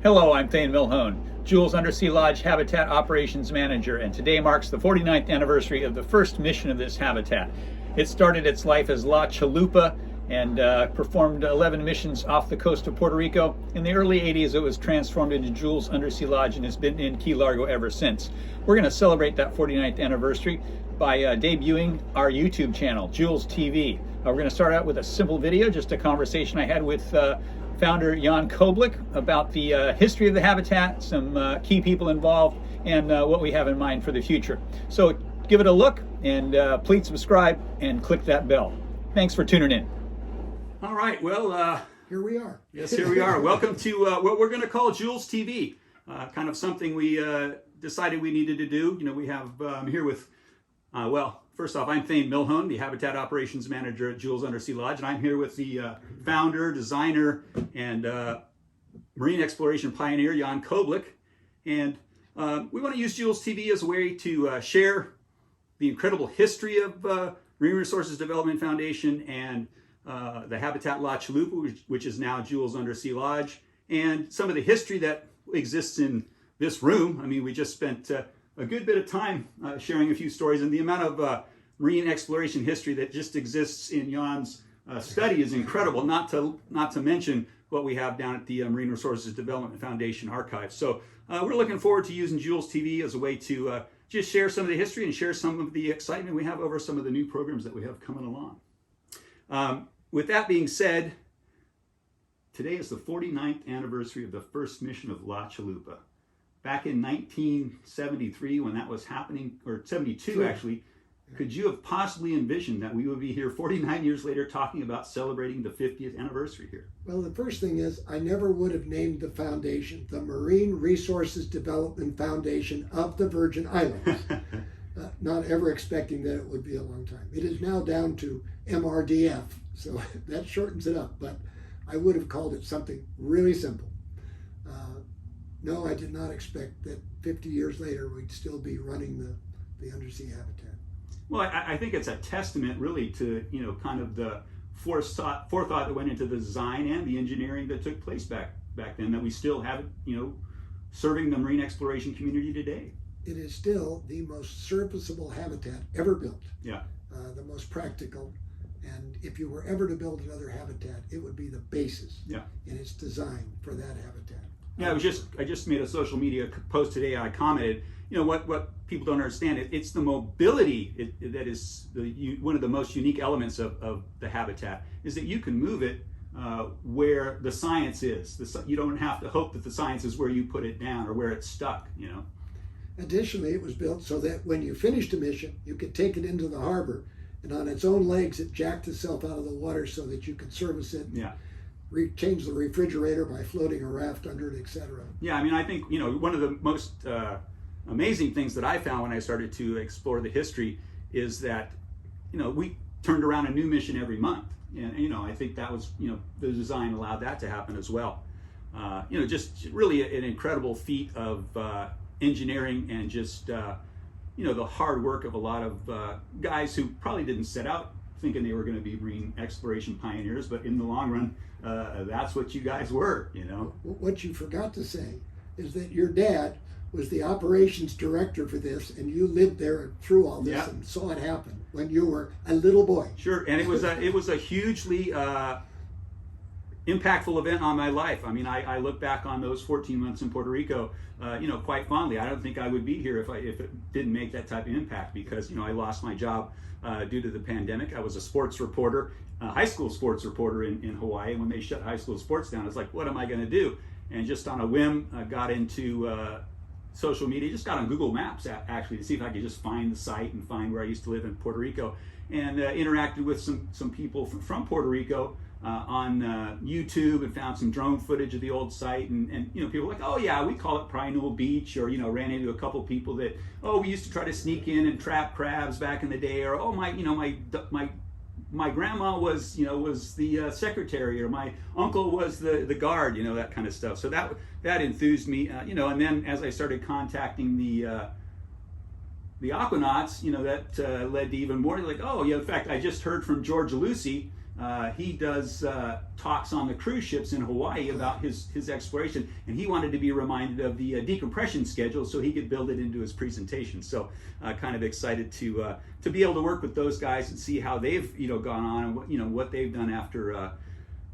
Hello, I'm Thane Milhone, Jules Undersea Lodge Habitat Operations Manager, and today marks the 49th anniversary of the first mission of this habitat. It started its life as La Chalupa and performed 11 missions off the coast of Puerto Rico. In the early 80s, it was transformed into Jules Undersea Lodge and has been in Key Largo ever since. We're going to celebrate that 49th anniversary by debuting our YouTube channel, Jules TV. We're going to start out with a simple video, just a conversation I had with founder Ian Koblick about the history of the habitat, some key people involved, and what we have in mind for the future. So give it a look, and please subscribe and click that bell. Thanks for tuning in. All right, well, here we are. Yes, here we are. Welcome to what we're going to call Jules TV, kind of something we decided we needed to do. You know, we have, I'm here with, well, first off, I'm Thane Milhone, the Habitat Operations Manager at Jules Undersea Lodge, and I'm here with the founder, designer, and marine exploration pioneer, Ian Koblick. And we want to use Jules TV as a way to share the incredible history of Marine Resources Development Foundation and the Habitat La Chalupa, which is now Jules Undersea Lodge, and some of the history that exists in this room. I mean, we just spent a good bit of time sharing a few stories, and the amount of marine exploration history that just exists in Jan's study is incredible, not to mention what we have down at the Marine Resources Development Foundation archive. So we're looking forward to using Jules TV as a way to just share some of the history and share some of the excitement we have over some of the new programs that we have coming along. With that being said, today is the 49th anniversary of the first mission of La Chalupa. Back in 1973, when that was happening, or 72 actually, could you have possibly envisioned that we would be here 49 years later talking about celebrating the 50th anniversary here? Well, the first thing is, I never would have named the foundation the Marine Resources Development Foundation of the Virgin Islands, not ever expecting that it would be a long time. It is now down to MRDF, so that shortens it up, but I would have called it something really simple. No, I did not expect that 50 years later we'd still be running the undersea habitat. Well, I think it's a testament really to, you know, kind of the forethought that went into the design and the engineering that took place back then, that we still have, you know, serving the marine exploration community today. It is still the most serviceable habitat ever built. Yeah. The most practical. And if you were ever to build another habitat, it would be the basis in its design for that habitat. Yeah, I just made a social media post today. I commented, you know, what people don't understand, it's the mobility that is one of the most unique elements of the habitat, is that you can move it where the science is. You don't have to hope that the science is where you put it down or where it's stuck, you know. Additionally, it was built so that when you finished a mission, you could take it into the harbor, and on its own legs, it jacked itself out of the water so that you could service it. Yeah. Change the refrigerator by floating a raft under it, etc. Yeah, I mean, I think, you know, one of the most amazing things that I found when I started to explore the history is that, you know, we turned around a new mission every month. And, you know, I think that was, you know, the design allowed that to happen as well. You know, just really an incredible feat of engineering and just, you know, the hard work of a lot of guys who probably didn't set out thinking they were going to be marine exploration pioneers, but in the long run, that's what you guys were, you know. What you forgot to say is that your dad was the operations director for this, and you lived there through all this and saw it happen when you were a little boy. Sure, and it was a hugely impactful event on my life. I mean, I look back on those 14 months in Puerto Rico, you know, quite fondly. I don't think I would be here if it didn't make that type of impact, because, you know, I lost my job due to the pandemic. I was a sports reporter, a high school sports reporter in Hawaii, and when they shut high school sports down, it's like, what am I going to do? And just on a whim, I got into social media, just got on Google Maps actually to see if I could just find the site and find where I used to live in Puerto Rico, and interacted with some people from Puerto Rico on YouTube, and found some drone footage of the old site, and you know, people were like, oh yeah, we call it Prinul Beach, or, you know, ran into a couple people that, oh, we used to try to sneak in and trap crabs back in the day, or, oh, my grandma was, you know, was the secretary, or my uncle was the guard, you know, that kind of stuff. So that enthused me, you know. And then as I started contacting the aquanauts, you know, that led to even more, like, oh yeah, in fact, I just heard from George Lucy, he does talks on the cruise ships in Hawaii about his exploration, and he wanted to be reminded of the decompression schedule so he could build it into his presentation. So kind of excited to be able to work with those guys and see how they've gone on and what they've done after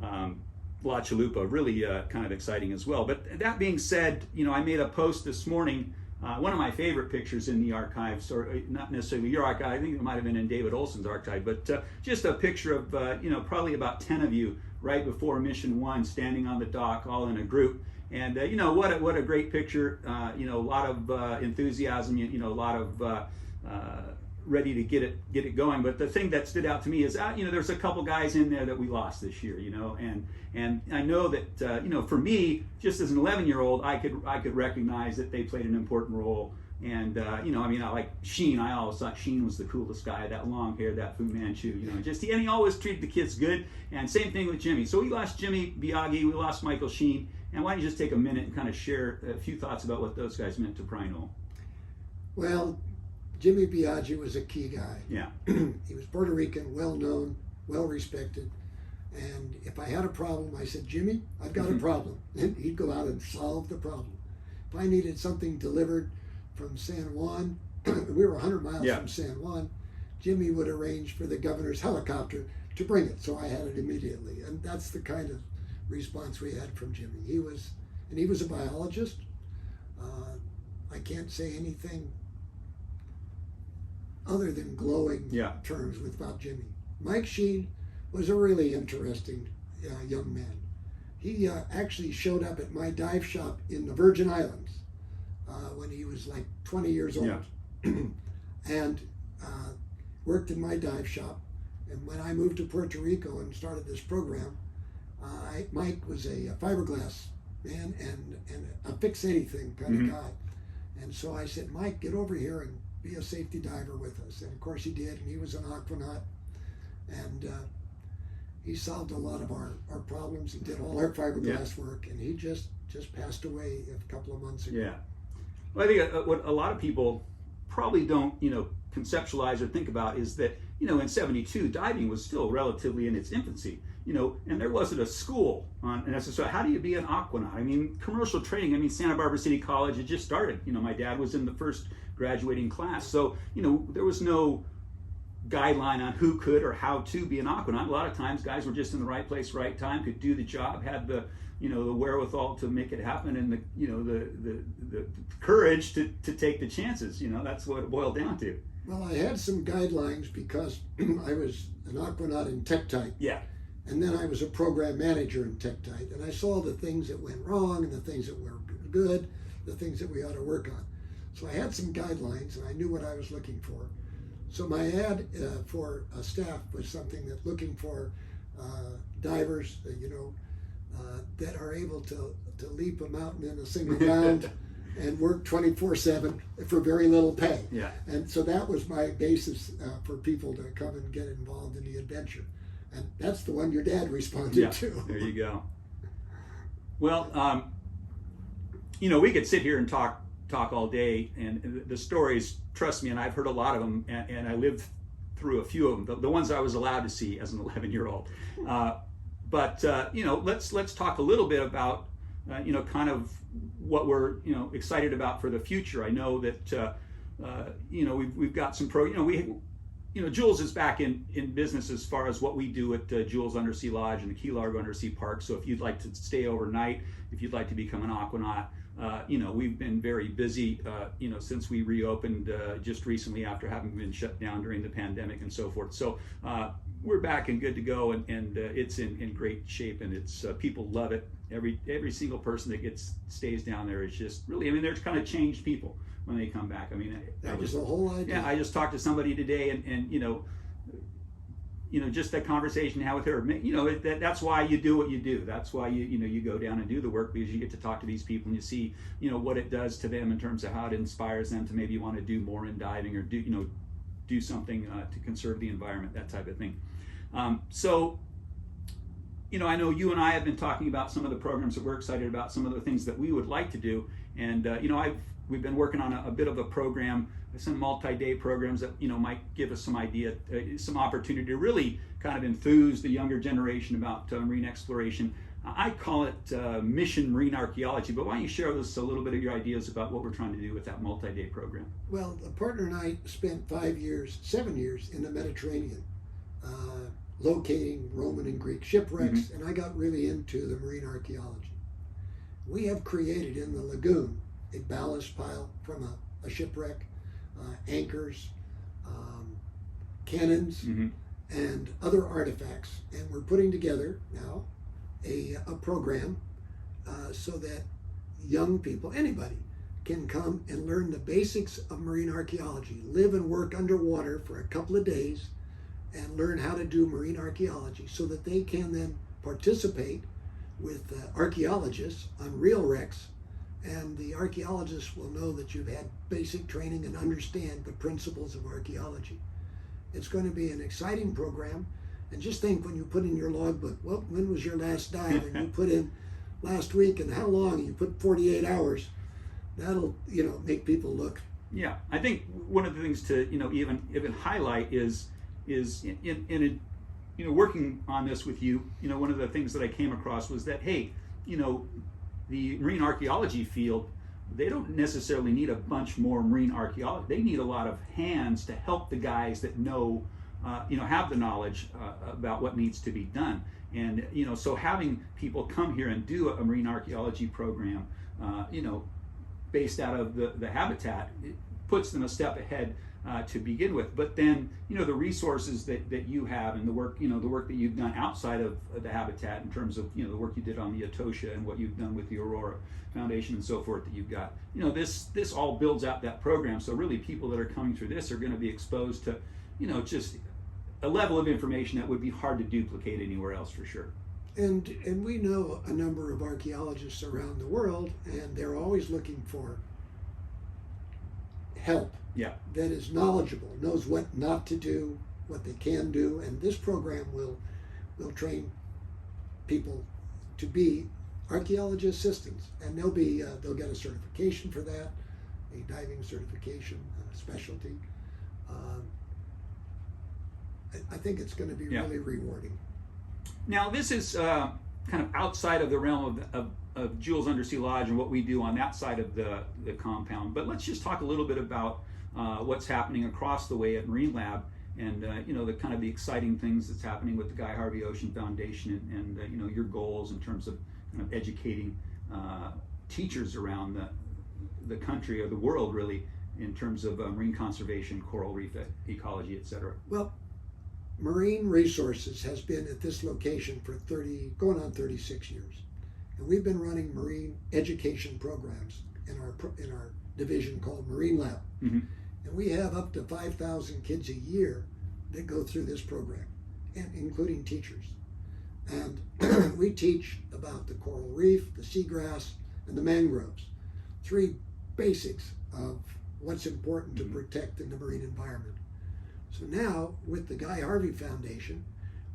La Chalupa. Really kind of exciting as well. But that being said, I made a post this morning. One of my favorite pictures in the archives, or not necessarily your archive, I think it might have been in David Olson's archive, but just a picture of, probably about 10 of you right before Mission 1 standing on the dock all in a group. And, what a great picture, a lot of enthusiasm, a lot of ready to get it going. But the thing that stood out to me is, there's a couple guys in there that we lost this year, and I know that, for me, just as an 11-year-old, I could recognize that they played an important role. And, I like Sheen. I always thought Sheen was the coolest guy, that long hair, that Fu Manchu, and he always treated the kids good. And same thing with Jimmy. So we lost Jimmy Biagi, we lost Michael Sheen. And why don't you just take a minute and kind of share a few thoughts about what those guys meant to Pryno? Well, Jimmy Biagi was a key guy. Yeah. He was Puerto Rican, well known, well respected. And if I had a problem, I said, Jimmy, I've got a problem. And he'd go out and solve the problem. If I needed something delivered from San Juan, we were 100 miles from San Juan, Jimmy would arrange for the governor's helicopter to bring it. So I had it immediately. And that's the kind of response we had from Jimmy. He was a biologist. I can't say anything other than glowing terms about Jimmy. Mike Sheen was a really interesting young man. He actually showed up at my dive shop in the Virgin Islands when he was like 20 years old, and worked in my dive shop. And when I moved to Puerto Rico and started this program, Mike was a fiberglass man and a fix anything kind of guy. And so I said, Mike, get over here and be a safety diver with us. And of course he did, and he was an aquanaut. And he solved a lot of our problems. He did all our fiberglass work, and he just passed away a couple of months ago. Yeah. Well, I think what a lot of people probably don't, conceptualize or think about is that, in 72, diving was still relatively in its infancy, and there wasn't a school on, and so how do you be an aquanaut? I mean, commercial training, Santa Barbara City College had just started. My dad was in the first graduating class. So, there was no guideline on who could or how to be an aquanaut. A lot of times guys were just in the right place, right time, could do the job, had the the wherewithal to make it happen, and the courage to take the chances. That's what it boiled down to. Well, I had some guidelines because I was an aquanaut in Tektite. Yeah. And then I was a program manager in Tektite, and I saw the things that went wrong and the things that were good, the things that we ought to work on. So I had some guidelines, and I knew what I was looking for. So my ad for staff was something that looking for divers, that are able to leap a mountain in a single bound and work 24/7 for very little pay. Yeah. And so that was my basis for people to come and get involved in the adventure. And that's the one your dad responded to. There you go. Well, we could sit here and talk all day, and the stories, trust me, and I've heard a lot of them, and I lived through a few of them, the ones I was allowed to see as an 11-year-old. But let's talk a little bit about kind of what we're excited about for the future. I know that we've got some Jules is back in business as far as what we do at Jules Undersea Lodge and the Key Largo Undersea Park. So if you'd like to stay overnight, if you'd like to become an aquanaut, we've been very busy, since we reopened just recently after having been shut down during the pandemic and so forth. So we're back and good to go, and it's in great shape, and it's people love it. Every single person that stays down there is just really, they're kind of changed people when they come back. That was the whole idea. Yeah, I just talked to somebody today, and just that conversation I had with her. That's why you do what you do. That's why you go down and do the work, because you get to talk to these people and you see what it does to them in terms of how it inspires them to maybe want to do more in diving, or do something to conserve the environment, that type of thing. So I know you and I have been talking about some of the programs that we're excited about, some of the things that we would like to do, and we've been working on a bit of a program, some multi-day programs that might give us some idea, some opportunity to really kind of enthuse the younger generation about marine exploration. I call it Mission Marine Archaeology, but why don't you share with us a little bit of your ideas about what we're trying to do with that multi-day program? Well, the partner and I spent 7 years in the Mediterranean, locating Roman and Greek shipwrecks, and I got really into the marine archaeology. We have created in the lagoon a ballast pile from a shipwreck, anchors, cannons, and other artifacts. And we're putting together now a program so that young people, anybody, can come and learn the basics of marine archaeology, live and work underwater for a couple of days, and learn how to do marine archaeology so that they can then participate with archaeologists on real wrecks, and the archaeologists will know that you've had basic training and understand the principles of archaeology. It's going to be an exciting program, and just think when you put in your logbook, well, when was your last dive, and you put in last week and how long, and you put 48 hours, that'll make people look. Yeah, I think one of the things to even highlight is in working on this with you, one of the things that I came across was that, hey, the marine archaeology field, they don't necessarily need a bunch more marine archaeology. They need a lot of hands to help the guys that know, have the knowledge about what needs to be done. And, so having people come here and do a marine archaeology program, based out of the habitat, it puts them a step ahead to begin with. But then, the resources that you have and the work that you've done outside of the habitat in terms of, the work you did on the Etosha and what you've done with the Aurora Foundation and so forth that you've got, this all builds out that program. So really people that are coming through this are going to be exposed to, just a level of information that would be hard to duplicate anywhere else for sure. And we know a number of archaeologists around the world, and they're always looking for help. Yeah. That is knowledgeable, knows what not to do, what they can do, and this program will train people to be archaeology assistants, and they'll get a certification for that, a diving certification, specialty. I think it's going to be really rewarding. Now, this is kind of outside of the realm of Jules Undersea Lodge and what we do on that side of the compound. But let's just talk a little bit about what's happening across the way at Marine Lab, and the kind of the exciting things that's happening with the Guy Harvey Ocean Foundation, and your goals in terms of kind of educating teachers around the country or the world, really, in terms of marine conservation, coral reef ecology, etc. Well, Marine Resources has been at this location for going on 36 years. And we've been running marine education programs in our division called Marine Lab. And we have up to 5,000 kids a year that go through this program, and including teachers. And we teach about the coral reef, the seagrass, and the mangroves. 3 basics of what's important to protect in the marine environment. So now, with the Guy Harvey Foundation,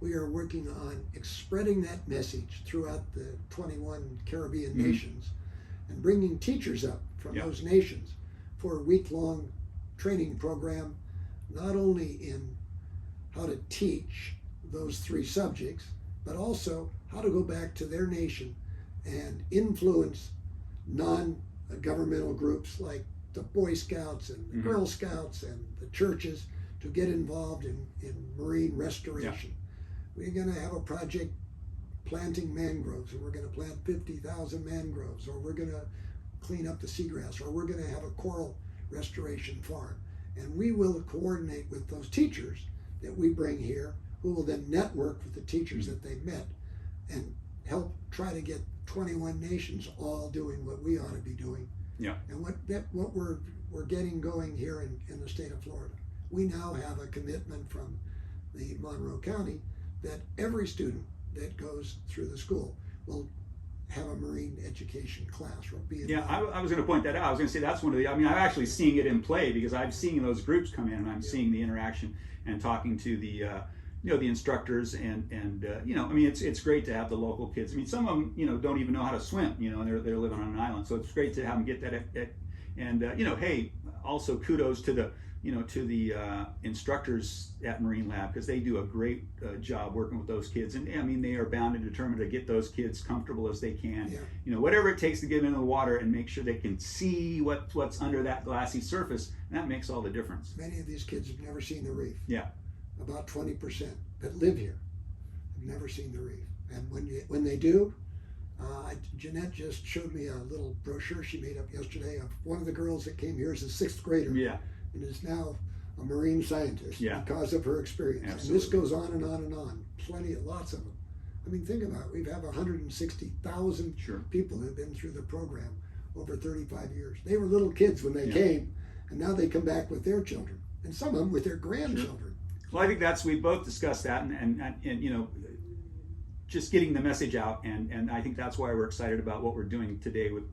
we are working on spreading that message throughout the 21 Caribbean nations, and bringing teachers up from those nations for a week-long training program, not only in how to teach those 3 subjects, but also how to go back to their nation and influence non-governmental groups like the Boy Scouts and the Girl Scouts and the churches to get involved in marine restoration. We're going to have a project planting mangroves, and we're going to plant 50,000 mangroves, or we're going to clean up the seagrass, or we're going to have a coral restoration farm. And we will coordinate with those teachers that we bring here, who will then network with the teachers that they've met and help try to get 21 nations all doing what we ought to be doing. And what we're getting going here in the state of Florida. We now have a commitment from the Monroe County that every student that goes through the school will have a marine education class or be involved. I was going to point that out. I was going to say that's one of the, I'm actually seeing it in play, because I'm seeing those groups come in, and I'm seeing the interaction and talking to the the instructors, and it's great to have the local kids. Some of them don't even know how to swim, and they're living on an island, so it's great to have them get that And hey, also kudos to the instructors at Marine Lab, because they do a great job working with those kids. And I mean, they are bound and determined to get those kids comfortable as they can. Yeah. Whatever it takes to get them into the water and make sure they can see what's under that glassy surface. And that makes all the difference. Many of these kids have never seen the reef. Yeah. About 20% that live here have never seen the reef. And when they do, Jeanette just showed me a little brochure she made up yesterday of one of the girls that came here as a 6th grader. Yeah. And is now a marine scientist because of her experience. Absolutely. And this goes on and on and on. Lots of them. I mean, think about it. We have 160,000 people that have been through the program over 35 years. They were little kids when they came, and now they come back with their children, and some of them with their grandchildren. Well, I think we both discussed that, and just getting the message out, and I think that's why we're excited about what we're doing today with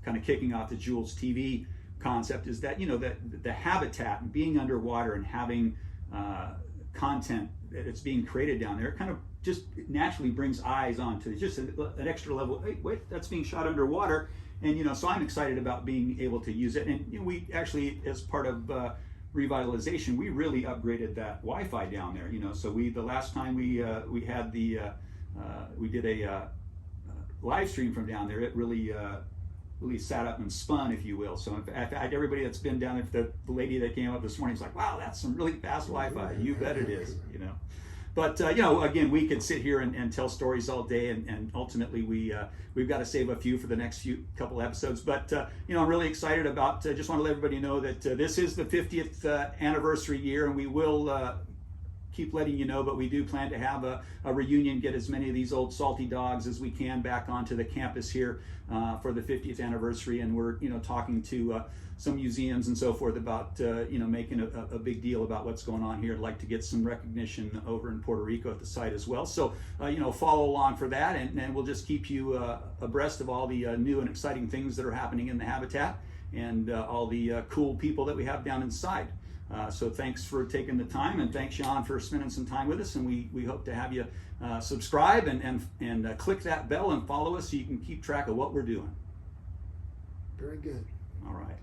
kind of kicking off the Jules TV concept, is that that the habitat and being underwater and having content that's being created down there, it kind of just naturally brings eyes onto just an extra level. Hey, wait, that's being shot underwater, and so I'm excited about being able to use it. And we actually, as part of revitalization, we really upgraded that Wi-Fi down there. So the last time we had we did a live stream from down there, it really sat up and spun, if you will. So in fact, everybody that's been down there, the lady that came up this morning was like, "Wow, that's some really fast Wi-Fi." You bet it is. But again, we could sit here and tell stories all day, and ultimately we've got to save a few for the next couple episodes. But I'm really excited about. Just want to let everybody know that this is the 50th anniversary year, and we will keep letting you know. But we do plan to have a reunion, get as many of these old salty dogs as we can back onto the campus here for the 50th anniversary. And we're talking to some museums and so forth about making a big deal about what's going on here. I'd like to get some recognition over in Puerto Rico at the site as well. So follow along for that, and we'll just keep you abreast of all the new and exciting things that are happening in the habitat, and all the cool people that we have down inside. So thanks for taking the time, and thanks, Sean, for spending some time with us. And we hope to have you subscribe and click that bell and follow us so you can keep track of what we're doing. Very good. All right.